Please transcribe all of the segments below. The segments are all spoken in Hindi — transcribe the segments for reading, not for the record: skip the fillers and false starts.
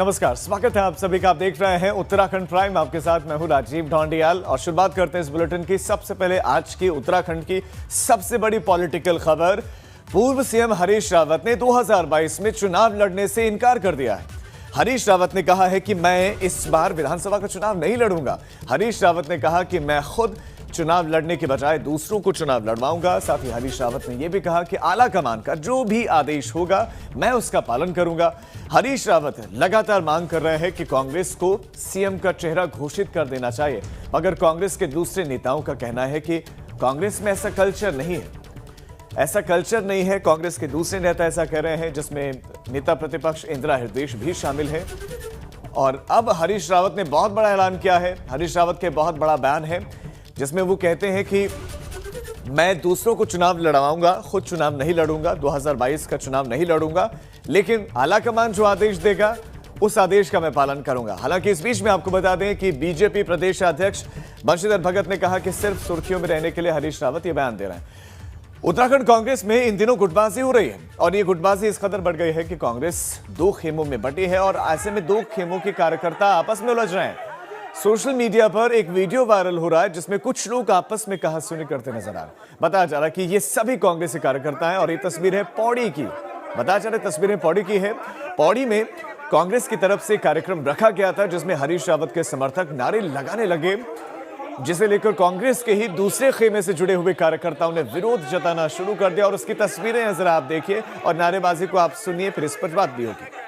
नमस्कार, स्वागत है आप सभी का। आप देख रहे हैं उत्तराखंड प्राइम। आपके साथ मैं हूं राजीव ढोंडियाल और शुरुआत करते हैं इस बुलेटिन की। सबसे पहले आज की उत्तराखंड की सबसे बड़ी पॉलिटिकल खबर। पूर्व सीएम हरीश रावत ने 2022 में चुनाव लड़ने से इनकार कर दिया है। हरीश रावत ने कहा है कि मैं इस बार विधानसभा का चुनाव नहीं लड़ूंगा। हरीश रावत ने कहा कि मैं खुद चुनाव लड़ने के बजाय दूसरों को चुनाव लड़वाऊंगा। साथ ही हरीश रावत ने यह भी कहा कि आला कमान का जो भी आदेश होगा मैं उसका पालन करूंगा। हरीश रावत लगातार मांग कर रहे हैं कि कांग्रेस को सीएम का चेहरा घोषित कर देना चाहिए, मगर कांग्रेस के दूसरे नेताओं का कहना है कि कांग्रेस में ऐसा कल्चर नहीं है। ऐसा कल्चर नहीं है। कांग्रेस के दूसरे नेता ऐसा कह रहे हैं, जिसमें नेता प्रतिपक्ष इंदिरा हृदयेश भी शामिल है। और अब हरीश रावत ने बहुत बड़ा ऐलान किया है। हरीश रावत के बहुत बड़ा बयान है जिसमें वो कहते हैं कि मैं दूसरों को चुनाव लड़वाऊंगा, खुद चुनाव नहीं लड़ूंगा, 2022 का चुनाव नहीं लड़ूंगा, लेकिन आलाकमान जो आदेश देगा उस आदेश का मैं पालन करूंगा। हालांकि इस बीच में आपको बता दें कि बीजेपी प्रदेश अध्यक्ष बंशीधर भगत ने कहा कि सिर्फ सुर्खियों में रहने के लिए हरीश रावत ये बयान दे रहे हैं। उत्तराखंड कांग्रेस में इन दिनों गुटबाजी हो रही है और ये गुटबाजी इस कदर बढ़ गई है कि कांग्रेस दो खेमों में बटी है और ऐसे में दो खेमों के कार्यकर्ता आपस में उलझ रहे हैं। सोशल मीडिया पर एक वीडियो वायरल हो रहा है जिसमें कुछ लोग आपस में कहासुनी करते नजर आ रहे हैं। बताया जा रहा है कि ये सभी कांग्रेसी कार्यकर्ता हैं और ये तस्वीर है पौड़ी की। बताया जा रहा है तस्वीरें पौड़ी की है। पौड़ी में कांग्रेस की तरफ से कार्यक्रम रखा गया था जिसमें हरीश रावत के समर्थक नारे लगाने लगे, जिसे लेकर कांग्रेस के ही दूसरे खेमे से जुड़े हुए कार्यकर्ताओं ने विरोध जताना शुरू कर दिया। और उसकी तस्वीरें नजर आप देखिए और नारेबाजी को आप सुनिए, फिर इस पर बात भी होगी।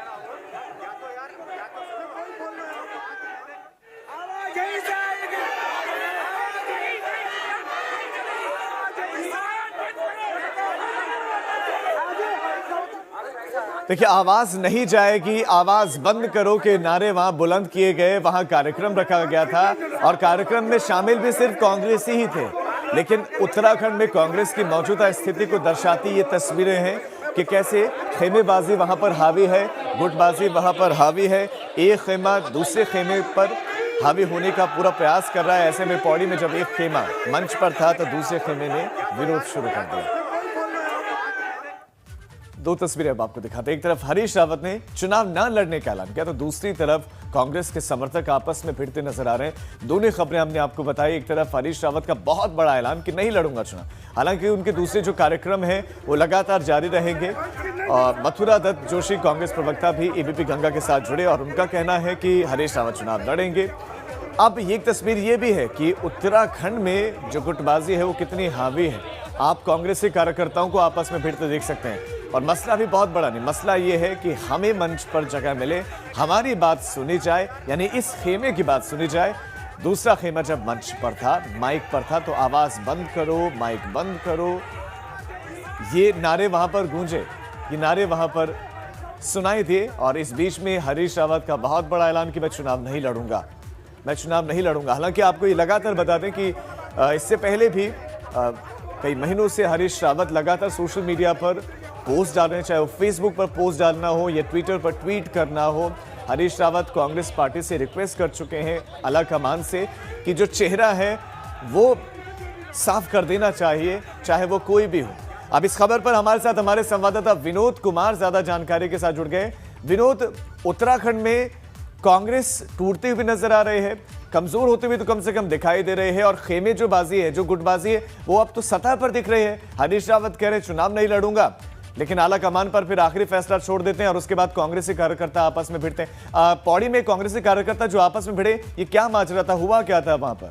देखिए, आवाज नहीं जाएगी, आवाज बंद करो के नारे वहां बुलंद किए गए। वहां कार्यक्रम रखा गया था और कार्यक्रम में शामिल भी सिर्फ कांग्रेसी ही थे। लेकिन उत्तराखंड में कांग्रेस की मौजूदा स्थिति को दर्शाती ये तस्वीरें हैं कि कैसे खेमेबाजी वहां पर हावी है, गुटबाजी वहां पर हावी है। एक खेमा दूसरे खेमे पर हावी होने का पूरा प्रयास कर रहा है। ऐसे में पौड़ी में जब एक खेमा मंच पर था तो दूसरे खेमे ने विरोध शुरू कर दिया। दो तस्वीरें अब आपको दिखाते हैं। एक तरफ हरीश रावत ने चुनाव न लड़ने का ऐलान किया तो दूसरी तरफ कांग्रेस के समर्थक आपस में भिड़ते नजर आ रहे हैं। दोनों खबरें हमने आपको बताई। एक तरफ हरीश रावत का बहुत बड़ा ऐलान कि नहीं लड़ूंगा चुनाव, हालांकि उनके दूसरे जो कार्यक्रम हैं वो लगातार जारी रहेंगे। और मथुरा दत्त जोशी कांग्रेस प्रवक्ता भी एबीपी गंगा के साथ जुड़े और उनका कहना है कि हरीश रावत चुनाव लड़ेंगे। अब एक तस्वीर ये भी है कि उत्तराखंड में जो गुटबाजी है वो कितनी हावी है। आप कांग्रेसी कार्यकर्ताओं को आपस में भिड़ते देख सकते हैं। और मसला भी बहुत बड़ा नहीं, मसला ये है कि हमें मंच पर जगह मिले, हमारी बात सुनी जाए, यानी इस खेमे की बात सुनी जाए। दूसरा खेमा जब मंच पर था, माइक पर था, तो आवाज बंद करो, माइक बंद करो, ये नारे वहां पर गूंजे, ये नारे वहां पर सुनाई दिए। और इस बीच में हरीश रावत का बहुत बड़ा ऐलान कि मैं चुनाव नहीं लड़ूंगा, मैं चुनाव नहीं लड़ूंगा। हालांकि आपको ये लगातार बता दें कि इससे पहले भी कई महीनों से हरीश रावत लगातार सोशल मीडिया पर पोस्ट डाल रहे हैं, चाहे वो फेसबुक पर पोस्ट डालना हो या ट्विटर पर ट्वीट करना हो। हरीश रावत कांग्रेस पार्टी से रिक्वेस्ट कर चुके हैं आला कमान से कि जो चेहरा है वो साफ कर देना चाहिए, चाहे वो कोई भी हो। अब इस खबर पर हमारे साथ हमारे संवाददाता विनोद कुमार ज्यादा जानकारी के साथ जुड़ गए। विनोद, उत्तराखंड में कांग्रेस टूटते हुए नजर आ रहे हैं, कमजोर होते हुए तो कम से कम दिखाई दे रहे हैं, और खेमे जो बाजी है, जो गुटबाजी है, वो अब तो सतह पर दिख रही है। हरीश रावत कह रहे हैं चुनाव नहीं लड़ूंगा, लेकिन आला कमान पर फिर आखिरी फैसला छोड़ देते हैं और उसके बाद कांग्रेसी कार्यकर्ता आपस में भिड़ते हैं। पौड़ी में कांग्रेसी कार्यकर्ता जो आपस में भिड़े, ये क्या माजरा था, हुआ क्या था वहां पर?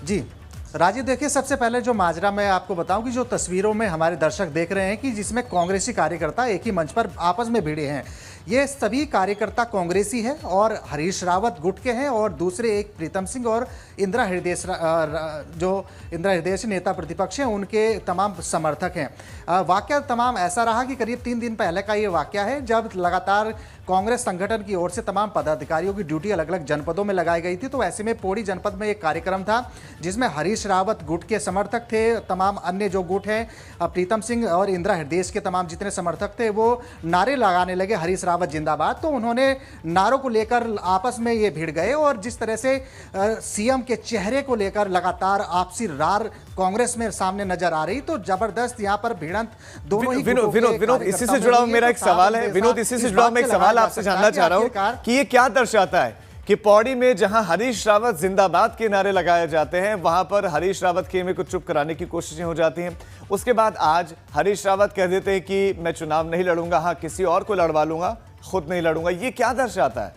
जी राजीव, देखिए, सबसे पहले जो माजरा मैं आपको बताऊं कि जो तस्वीरों में हमारे दर्शक देख रहे हैं कि जिसमें कांग्रेसी कार्यकर्ता एक ही मंच पर आपस में भिड़े हैं, ये सभी कार्यकर्ता कांग्रेसी हैं और हरीश रावत गुट के हैं और दूसरे एक प्रीतम सिंह और इंदिरा हृदयेश, जो इंदिरा हृदयेश नेता प्रतिपक्ष हैं, उनके तमाम समर्थक हैं। वाकया तमाम ऐसा रहा कि करीब 3 दिन पहले का ये वाकया है, जब लगातार कांग्रेस संगठन की ओर से तमाम पदाधिकारियों की ड्यूटी अलग अलग जनपदों में लगाई गई थी। तो ऐसे में पौड़ी जनपद में एक कार्यक्रम था जिसमें हरीश रावत गुट के समर्थक थे, तमाम अन्य जो गुट हैं प्रीतम सिंह और इंदिरा हृदय के तमाम जितने समर्थक थे वो नारे लगाने लगे हरीश रावत जिंदाबाद। तो उन्होंने नारों को लेकर आपस में ये भिड़ गए और जिस तरह से सीएम के चेहरे को लेकर लगातार आपसी रार कांग्रेस में सामने नजर आ रही, तो जबरदस्त यहाँ पर भिड़ंत दोनों ही विनोद इसी से जुड़ा मेरा एक सवाल है। विनोद, इसी से जुड़ा मैं एक सवाल आपसे जानना चाह रहा हूँ कि ये क्या दर्शाता है कि पौड़ी में जहां हरीश रावत जिंदाबाद के नारे लगाए जाते हैं वहां पर हरीश रावत खेमे को चुप कराने की कोशिशें हो जाती हैं। उसके बाद आज हरीश रावत कह देते हैं कि मैं चुनाव नहीं लड़ूंगा, हाँ किसी और को लड़वा लूंगा, खुद नहीं लड़ूंगा। ये क्या दर्शाता है?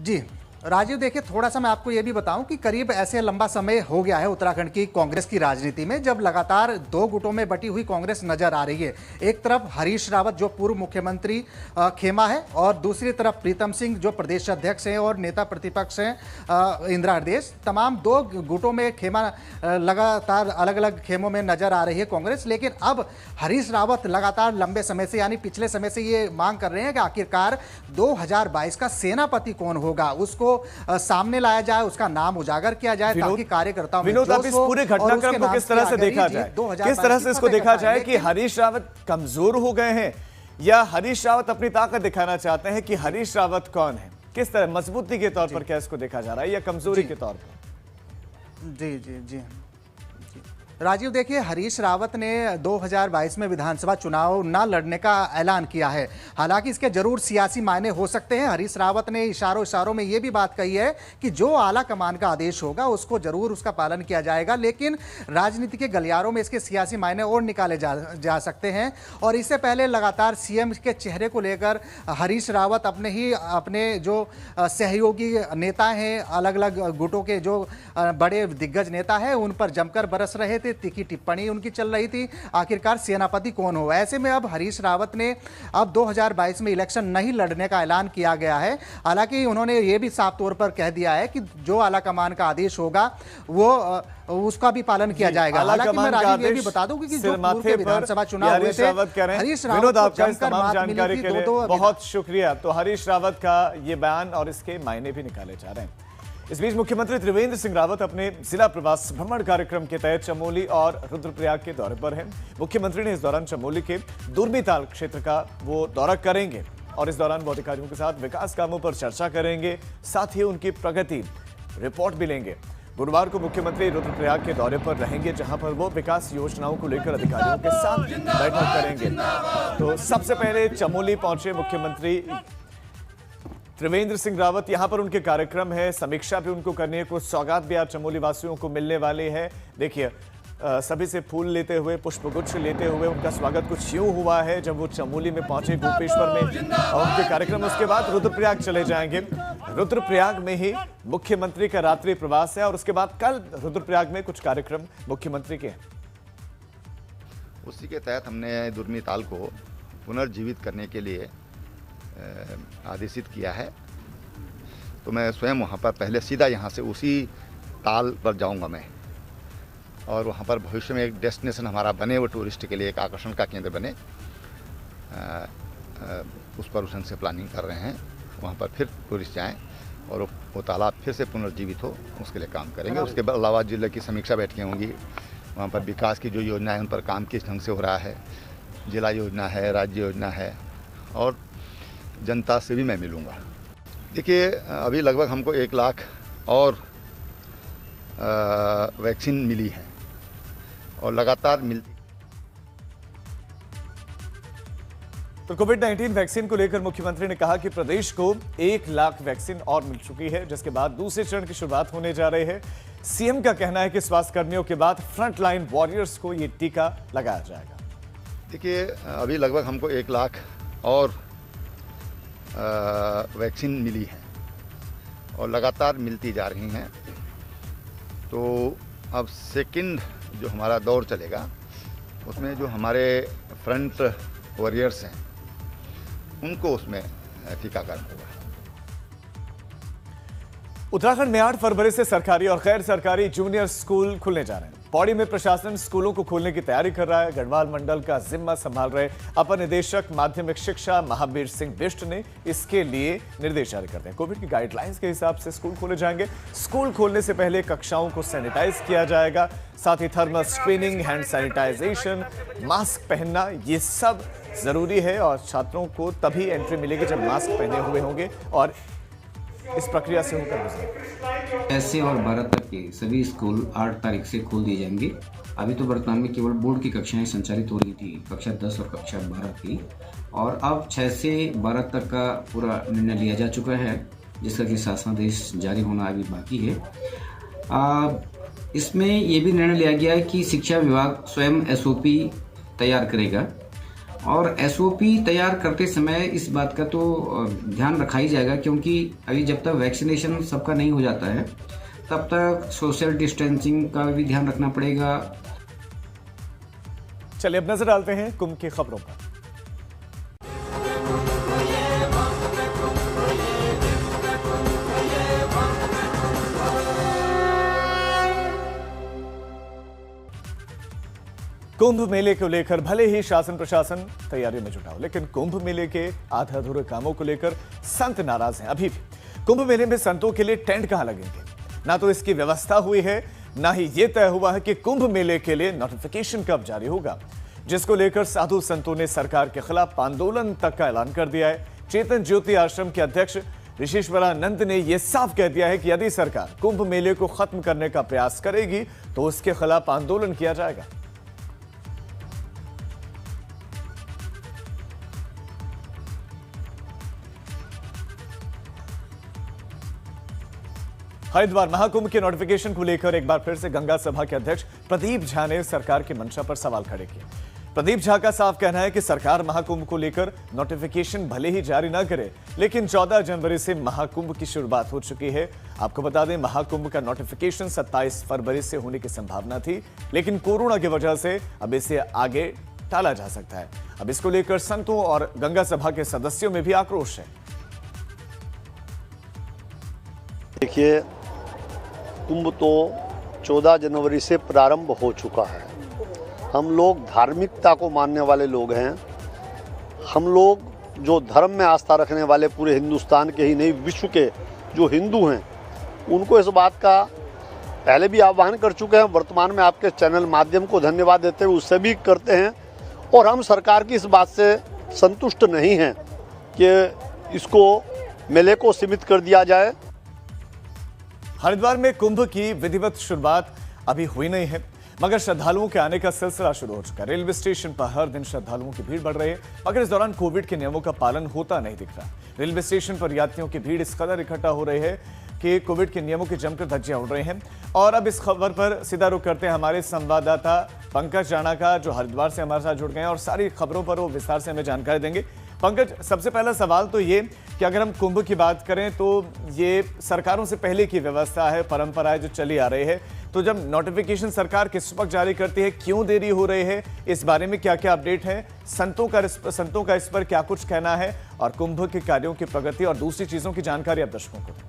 जी राजीव, देखिए थोड़ा सा मैं आपको ये भी बताऊं कि करीब ऐसे लंबा समय हो गया है उत्तराखंड की कांग्रेस की राजनीति में जब लगातार दो गुटों में बटी हुई कांग्रेस नजर आ रही है। एक तरफ हरीश रावत जो पूर्व मुख्यमंत्री खेमा है और दूसरी तरफ प्रीतम सिंह जो प्रदेश अध्यक्ष हैं और नेता प्रतिपक्ष हैं इंदिरा हृदय। तमाम दो गुटों में खेमा लगातार अलग अलग खेमों में नजर आ रही है कांग्रेस। लेकिन अब हरीश रावत लगातार लंबे समय से यानी पिछले समय से ये मांग कर रहे हैं कि आखिरकार 2022 का सेनापति कौन होगा, उसको सामने लाया जाए, उसका नाम उजागर किया जाए ताकि कार्यकर्ताओं में विनोद, अब इस पूरे घटनाक्रम को किस तरह से देखा जाए, किस तरह से इसको देखा जाए कि हरीश रावत कमजोर हो गए हैं या हरीश रावत अपनी ताकत दिखाना चाहते हैं कि हरीश रावत कौन है? किस तरह मजबूती के तौर पर क्या इसको देखा जा रहा है या कमजोरी के तौर पर? जी जी जी राजीव, देखिए हरीश रावत ने 2022 में विधानसभा चुनाव न लड़ने का ऐलान किया है। हालांकि इसके जरूर सियासी मायने हो सकते हैं। हरीश रावत ने इशारों में ये भी बात कही है कि जो आला कमान का आदेश होगा उसको जरूर उसका पालन किया जाएगा। लेकिन राजनीति के गलियारों में इसके सियासी मायने और निकाले जा सकते हैं। और इससे पहले लगातार सीएम के चेहरे को लेकर हरीश रावत अपने जो सहयोगी नेता हैं, अलग अलग गुटों के जो बड़े दिग्गज नेता हैं, उन पर जमकर बरस रहे थे। तीखी टिप्पणी उनकी चल रही थी, आखिरकार सेनापति कौन हो। ऐसे में अब हरीश रावत ने अब 2022 में इलेक्शन नहीं लड़ने का ऐलान किया गया है। हालांकि उन्होंने ये भी साफ तौर पर कह दिया है कि जो आला कमान का आदेश होगा वो उसका भी पालन किया जाएगा। हालांकि मैं राजीव ये भी बता दूं कि जो पूर्व के विधानसभा चुनाव हुए थे, हरीश रावत को जमकर मात मिली थी। बहुत शुक्रिया। तो हरीश रावत का ये बयान और इसके मायने भी निकाले जा रहे हैं। इस बीच मुख्यमंत्री त्रिवेंद्र सिंह रावत अपने जिला प्रवास भ्रमण कार्यक्रम के तहत चमोली और रुद्रप्रयाग के दौरे पर हैं। मुख्यमंत्री ने इस दौरान चमोली के दुर्मीताल क्षेत्र का वो दौरा करेंगे और इस दौरान वो अधिकारियों के साथ विकास कामों पर चर्चा करेंगे, साथ ही उनकी प्रगति रिपोर्ट भी लेंगे। गुरुवार को मुख्यमंत्री रुद्रप्रयाग के दौरे पर रहेंगे जहां पर वो विकास योजनाओं को लेकर अधिकारियों के साथ बैठक करेंगे। तो सबसे पहले चमोली पहुंचे मुख्यमंत्री त्रिवेंद्र सिंह रावत। यहां पर उनके कार्यक्रम है, समीक्षा भी उनको करनी है, कुछ सौगात भी आज चमोली वासियों को मिलने वाले हैं। देखिए सभी से फूल लेते हुए, पुष्पगुच्छ लेते हुए उनका स्वागत कुछ यूं हुआ है जब वो चमोली में पहुंचे गोपेश्वर में और उनके कार्यक्रम। उसके बाद रुद्रप्रयाग चले जाएंगे। रुद्रप्रयाग में ही मुख्यमंत्री का रात्रि प्रवास है और उसके बाद कल रुद्रप्रयाग में कुछ कार्यक्रम मुख्यमंत्री के हैं। उसी के तहत हमने दुर्मी ताल को पुनर्जीवित करने के लिए आदेशित किया है। तो मैं स्वयं वहाँ पर पहले सीधा यहाँ से उसी ताल पर जाऊँगा मैं, और वहाँ पर भविष्य में एक डेस्टिनेशन हमारा बने, वो टूरिस्ट के लिए एक आकर्षण का केंद्र बने, उस पर उसन से प्लानिंग कर रहे हैं। वहाँ पर फिर टूरिस्ट जाएं और वो तालाब फिर से पुनर्जीवित हो, उसके लिए काम करेंगे। उसके अलावा जिले की समीक्षा बैठकें होंगी, वहाँ पर विकास की जो योजना है उन पर काम किस ढंग से हो रहा है, जिला योजना है, राज्य योजना है, और जनता से भी मैं मिलूँगा। देखिए अभी लगभग हमको 1 लाख और वैक्सीन मिली है और लगातार मिलती। तो कोविड-19 वैक्सीन को लेकर मुख्यमंत्री ने कहा कि प्रदेश को 1 लाख वैक्सीन और मिल चुकी है, जिसके बाद दूसरे चरण की शुरुआत होने जा रही है। सीएम का कहना है कि स्वास्थ्य कर्मियों के बाद फ्रंटलाइन वॉरियर्स को ये टीका लगाया जाएगा। देखिए अभी लगभग हमको 1 लाख और वैक्सीन मिली है और लगातार मिलती जा रही हैं। तो अब सेकंड जो हमारा दौर चलेगा उसमें जो हमारे फ्रंट वॉरियर्स हैं उनको उसमें टीकाकरण होगा। उत्तराखंड में 8 फरवरी से सरकारी और गैर सरकारी जूनियर स्कूल खुलने जा रहे हैं। पौड़ी में प्रशासन स्कूलों को खोलने की तैयारी कर रहा है। गढ़वाल मंडल का जिम्मा संभाल रहे अपर निदेशक माध्यमिक शिक्षा महावीर सिंह बिष्ट ने इसके लिए निर्देश जारी कर दिए। कोविड की गाइडलाइंस के हिसाब से स्कूल खोले जाएंगे। स्कूल खोलने से पहले कक्षाओं को सैनिटाइज किया जाएगा, साथ ही thermal screening, hand sanitization, mask पहनना, ये सब जरूरी है और छात्रों को तभी एंट्री मिलेगी जब मास्क पहने हुए होंगे और इस प्रक्रिया से होकर गुजरेंगे। ऐसे और 12 तक के सभी स्कूल 8 तारीख से खोल दिए जाएंगे। अभी तो वर्तमान में केवल बोर्ड की कक्षाएं संचालित हो रही थी, कक्षा 10 और कक्षा 12 की, और अब 6 से 12 तक का पूरा निर्णय लिया जा चुका है, जिसका कि शासनादेश जारी होना अभी बाकी है। इसमें ये भी निर्णय लिया गया है कि शिक्षा विभाग स्वयं SOP तैयार करेगा और SOP तैयार करते समय इस बात का तो ध्यान रखा ही जाएगा, क्योंकि अभी जब तक वैक्सीनेशन सबका नहीं हो जाता है तब तक सोशल डिस्टेंसिंग का भी ध्यान रखना पड़ेगा। चलिए अब नजर डालते हैं कुंभ की खबरों पर। कुंभ मेले को लेकर भले ही शासन प्रशासन तैयारी में जुटा हो, लेकिन कुंभ मेले के आधे अधूरे कामों को लेकर संत नाराज हैं अभी भी। कुंभ मेले में संतों के लिए टेंट कहां लगेंगे, ना तो इसकी व्यवस्था हुई है, ना ही यह तय हुआ है कि कुंभ मेले के लिए नोटिफिकेशन कब जारी होगा, जिसको लेकर साधु संतों ने सरकार के खिलाफ आंदोलन तक का ऐलान कर दिया है। चेतन ज्योति आश्रम के अध्यक्ष ऋषिश्वरानंद ने यह साफ कह दिया है कि यदि सरकार कुंभ मेले को खत्म करने का प्रयास करेगी तो उसके खिलाफ आंदोलन किया जाएगा। हरिद्वार महाकुंभ के नोटिफिकेशन को लेकर एक बार फिर से गंगा सभा के अध्यक्ष प्रदीप झा ने सरकार की मंशा पर सवाल खड़े किए। प्रदीप झा का साफ कहना है कि सरकार महाकुंभ को लेकर नोटिफिकेशन भले ही जारी ना करे, लेकिन 14 जनवरी से महाकुंभ की शुरुआत हो चुकी है। आपको बता दें, महाकुंभ का नोटिफिकेशन 27 फरवरी से होने की संभावना थी, लेकिन कोरोना की वजह से अब इसे आगे टाला जा सकता है। अब इसको लेकर संतों और गंगा सभा के सदस्यों में भी आक्रोश है। देखिए, कुंभ तो 14 जनवरी से प्रारंभ हो चुका है। हम लोग धार्मिकता को मानने वाले लोग हैं। हम लोग जो धर्म में आस्था रखने वाले पूरे हिंदुस्तान के ही नहीं, विश्व के जो हिंदू हैं, उनको इस बात का पहले भी आह्वान कर चुके हैं। वर्तमान में आपके चैनल माध्यम को धन्यवाद देते हुए उससे भी करते हैं। और हम सरकार की इस बात से संतुष्ट नहीं हैं कि इसको मेले को सीमित कर दिया जाए। हरिद्वार में कुंभ की विधिवत शुरुआत अभी हुई नहीं है, मगर श्रद्धालुओं के आने का सिलसिला शुरू हो चुका है। रेलवे स्टेशन पर हर दिन श्रद्धालुओं की भीड़ बढ़ रही है, मगर इस दौरान कोविड के नियमों का पालन होता नहीं दिख रहा। रेलवे स्टेशन पर यात्रियों की भीड़ इस कदर इकट्ठा हो रही है कि कोविड के नियमों की जमकर धज्जियां उड़ रही हैं। और अब इस खबर पर सीधा रुख करते हैं हमारे संवाददाता पंकज राणा का, जो हरिद्वार से हमारे साथ जुड़ गए हैं और सारी खबरों पर वो विस्तार से हमें जानकारी देंगे। पंकज, सबसे पहला सवाल तो ये कि अगर हम कुंभ की बात करें तो ये सरकारों से पहले की व्यवस्था है, परंपराएं जो चली आ रही है, तो जब नोटिफिकेशन सरकार किस वक्त जारी करती है, क्यों देरी हो रही है, इस बारे में क्या क्या अपडेट है, संतों का इस पर क्या कुछ कहना है, और कुंभ के कार्यों की प्रगति और दूसरी चीजों की जानकारी आप दर्शकों को दें।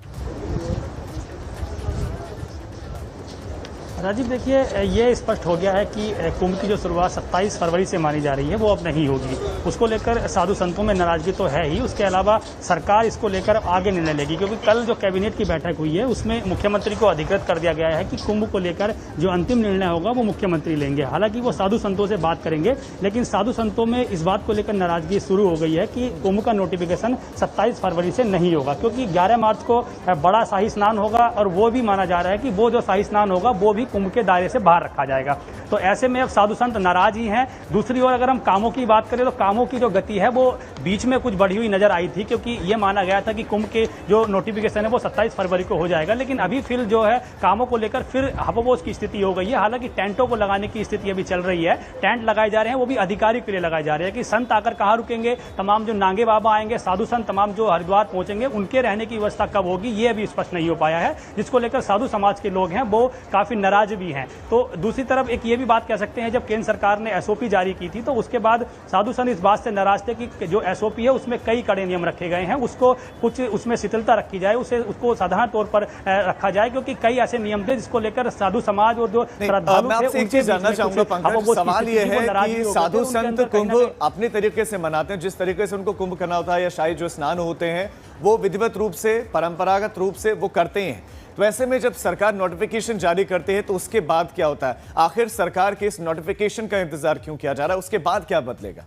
राजीव, देखिए, ये स्पष्ट हो गया है कि कुंभ की जो शुरुआत 27 फरवरी से मानी जा रही है वो अब नहीं होगी। उसको लेकर साधु संतों में नाराजगी तो है ही, उसके अलावा सरकार इसको लेकर आगे निर्णय लेगी, क्योंकि कल जो कैबिनेट की बैठक हुई है उसमें मुख्यमंत्री को अधिकृत कर दिया गया है कि कुंभ को लेकर जो अंतिम निर्णय होगा वो मुख्यमंत्री लेंगे। हालांकि वो साधु संतों से बात करेंगे, लेकिन साधु संतों में इस बात को लेकर नाराजगी शुरू हो गई है कि कुंभ का नोटिफिकेशन 27 फरवरी से नहीं होगा, क्योंकि 11 मार्च को बड़ा शाही स्नान होगा और वो भी माना जा रहा है कि वो जो शाही स्नान होगा वो भी कुंभ के दायरे से बाहर रखा जाएगा। तो ऐसे में अब साधु संत नाराज ही हैं। दूसरी ओर अगर हम कामों की बात करें तो कामों की जो गति है वो बीच में कुछ बढ़ी हुई नजर आई थी, क्योंकि ये माना गया था कि कुंभ के जो नोटिफिकेशन है वो 27 फरवरी को हो जाएगा, लेकिन अभी फिर जो है कामों को लेकर फिर हपबोज की स्थिति हो गई है। हालांकि टेंटों को लगाने की स्थिति अभी चल रही है, टेंट लगाए जा रहे हैं, वो भी अधिकारी के लिए लगाए जा रहे हैं कि संत आकर कहाँ रुकेंगे, तमाम जो नांगे बाबा आएंगे, साधु संत तमाम जो हरिद्वार पहुंचेंगे, उनके रहने की व्यवस्था कब होगी ये अभी स्पष्ट नहीं हो पाया है, जिसको लेकर साधु समाज के लोग हैं वो काफी नाराज भी हैं। तो दूसरी तरफ एक ये भी भी बात कह सकते हैं, जब केंद्र सरकार ने एसओपी जारी की थी तो उसके बाद साधु संत इस बात से नाराज थे कि जो एसओपी है उसमें कई कड़े नियम रखे गए हैं, उसको कुछ उसमें शिथिलता रखी जाए, उसको साधारण तौर पर रखा जाए, क्योंकि कई ऐसे नियम थे जिसको लेकर साधु समाज और जो श्रद्धालु थे एक चीज जानना चाहूंगा पंकज, सवाल ये है कि साधु संत कुंभ अपने तरीके से मनाते हैं, जिस तरीके से उनको कुंभ करना होता है या शाही जो स्नान होते हैं वो विधिवत रूप से परंपरागत रूप से वो करते हैं। तो ऐसे में जब सरकार नोटिफिकेशन जारी करती है तो उसके बाद क्या होता है? आखिर सरकार के इस नोटिफिकेशन का इंतजार क्यों किया जा रहा है? उसके बाद क्या बदलेगा?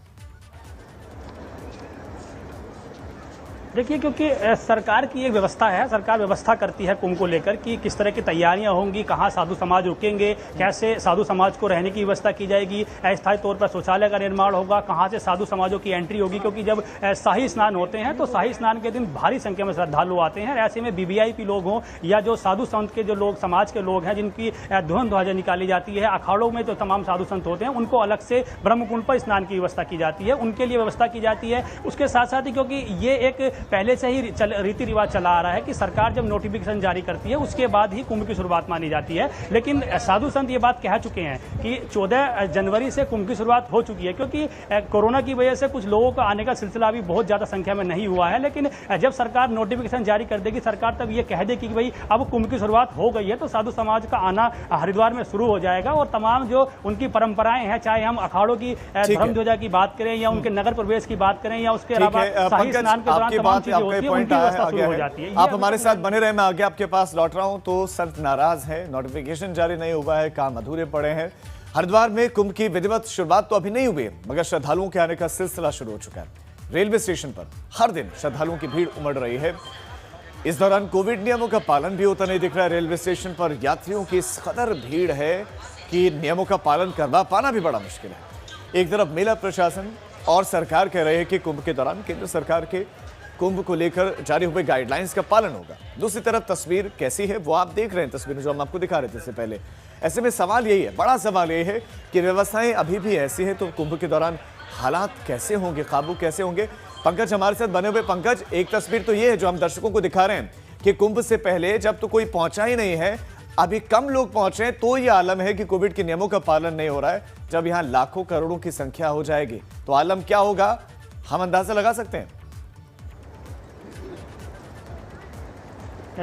देखिए, क्योंकि सरकार की एक व्यवस्था है, सरकार व्यवस्था करती है कुंभ को लेकर कि किस तरह की तैयारियां होंगी, कहां साधु समाज रुकेंगे, कैसे साधु समाज को रहने की व्यवस्था की जाएगी, अस्थायी तौर पर शौचालय का निर्माण होगा, कहां से साधु समाजों की एंट्री होगी, क्योंकि जब शाही स्नान होते हैं तो शाही स्नान के दिन भारी संख्या में श्रद्धालु आते हैं। ऐसे में वीवीआईपी लोग हों या जो साधु संत के जो लोग समाज के लोग हैं जिनकी धुन ध्वजा निकाली जाती है, अखाड़ों में जो तमाम साधु संत होते हैं उनको अलग से ब्रह्मकुंड पर स्नान की व्यवस्था की जाती है, उनके लिए व्यवस्था की जाती है। उसके साथ साथ ही क्योंकि ये एक पहले से ही रीति रिवाज चला आ रहा है कि सरकार जब नोटिफिकेशन जारी करती है उसके बाद ही कुंभ की शुरुआत मानी जाती है, लेकिन साधु संत ये बात कह चुके हैं कि 14 जनवरी से कुंभ की शुरुआत हो चुकी है, क्योंकि कोरोना की वजह से कुछ लोगों का आने का सिलसिला अभी बहुत ज्यादा संख्या में नहीं हुआ है। लेकिन जब सरकार नोटिफिकेशन जारी कर देगी, सरकार तब ये कह देगी कि भाई अब कुंभ की शुरुआत हो गई है, तो साधु समाज का आना हरिद्वार में शुरू हो जाएगा और तमाम जो उनकी परंपराएं हैं, चाहे हम अखाड़ों की धर्म ध्वजा की बात करें या उनके नगर प्रवेश की बात करें या उसके अलावा शाही स्नान के दौरान तमाम चीजें होती है, उनकी व्यवस्था शुरू हो जाती है। आप हमारे साथ बने रहे, मैं आगे आपके पास लौट रहा हूं। तो संत नाराज है, नोटिफिकेशन जारी नहीं हुआ है, काम अधूरे पड़े हैं। हरिद्वार में कुंभ की विधिवत शुरुआत तो अभी नहीं हुई है, मगर श्रद्धालुओं के आने का सिलसिला शुरू हो चुका है। रेलवे स्टेशन पर हर दिन श्रद्धालुओं की भीड़ उमड़ रही है। इस दौरान कोविड नियमों का पालन भी होता नहीं दिख रहा है। रेलवे स्टेशन पर यात्रियों की इस कदर भीड़ है कि नियमों का पालन करवा पाना भी बड़ा मुश्किल है। एक तरफ मेला प्रशासन और सरकार कह रहे हैं कि कुंभ के दौरान केंद्र सरकार के कुंभ को लेकर जारी हुए गाइडलाइंस का पालन होगा। दूसरी तरफ तस्वीर कैसी है वो आप देख रहे हैं, तस्वीर जो हम आपको दिखा रहे थे इससे पहले। ऐसे में सवाल यही है, बड़ा सवाल ये है कि व्यवस्थाएं अभी भी ऐसी है तो कुंभ के दौरान हालात कैसे होंगे, काबू कैसे होंगे? पंकज हमारे साथ बने हुए। पंकज, एक तस्वीर तो ये है जो हम दर्शकों को दिखा रहे हैं कि कुंभ से पहले जब तो कोई पहुंचा ही नहीं है, अभी कम लोग पहुंचे तो ये आलम है कि कोविड के नियमों का पालन नहीं हो रहा है। जब यहां लाखों करोड़ों की संख्या हो जाएगी तो आलम क्या होगा, हम अंदाजा लगा सकते हैं।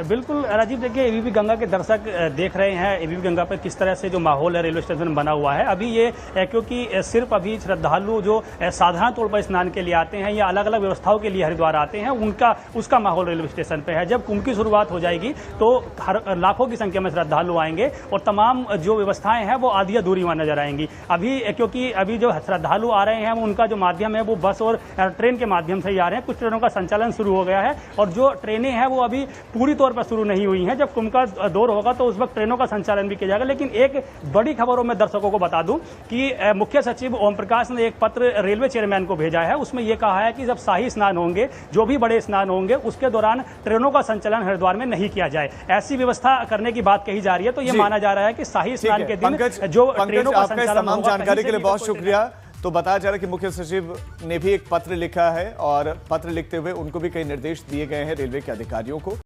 बिल्कुल राजीव, देखिए एबीपी गंगा के दर्शक देख रहे हैं एबीपी गंगा पर किस तरह से जो माहौल है रेलवे स्टेशन में बना हुआ है। अभी ये क्योंकि सिर्फ अभी श्रद्धालु जो साधारण तौर पर स्नान के लिए आते हैं या अलग अलग व्यवस्थाओं के लिए हरिद्वार आते हैं उसका माहौल रेलवे स्टेशन पे है। जब कुंभ की शुरुआत हो जाएगी तो लाखों की संख्या में श्रद्धालु आएंगे और तमाम जो व्यवस्थाएं हैं वो आधी अधूरी वहां नजर आएंगी। अभी क्योंकि अभी जो श्रद्धालु आ रहे हैं उनका जो माध्यम है वो बस और ट्रेन के माध्यम से ही आ रहे हैं। कुछ ट्रेनों का संचालन शुरू हो गया है और जो ट्रेनें हैं वो अभी पूरी तौर पर शुरू नहीं हुई हैं। जब कुंभ का दौर होगा तो उस वक्त ट्रेनों का संचालन भी किया जाएगा। लेकिन एक बड़ी खबरों में दर्शकों को बता दूं कि मुख्य सचिव ओम प्रकाश ने एक पत्र रेलवे चेयरमैन को भेजा है। उसमें यह कहा है कि जब शाही स्नान होंगे, जो भी बड़े स्नान होंगे, उसके दौरान ट्रेनों का संचालन हरिद्वार में नहीं किया जाए, ऐसी व्यवस्था करने की बात कही जा रही है। तो यह माना जा रहा है कि शाही स्नान के दिन जो ट्रेनों का संचालन होगा। जानकारी के लिए बहुत शुक्रिया। तो बताया जा रहा है कि मुख्य सचिव ने भी एक पत्र लिखा है और पत्र लिखते हुए उनको भी कई निर्देश दिए गए हैं रेलवे के अधिकारियों को।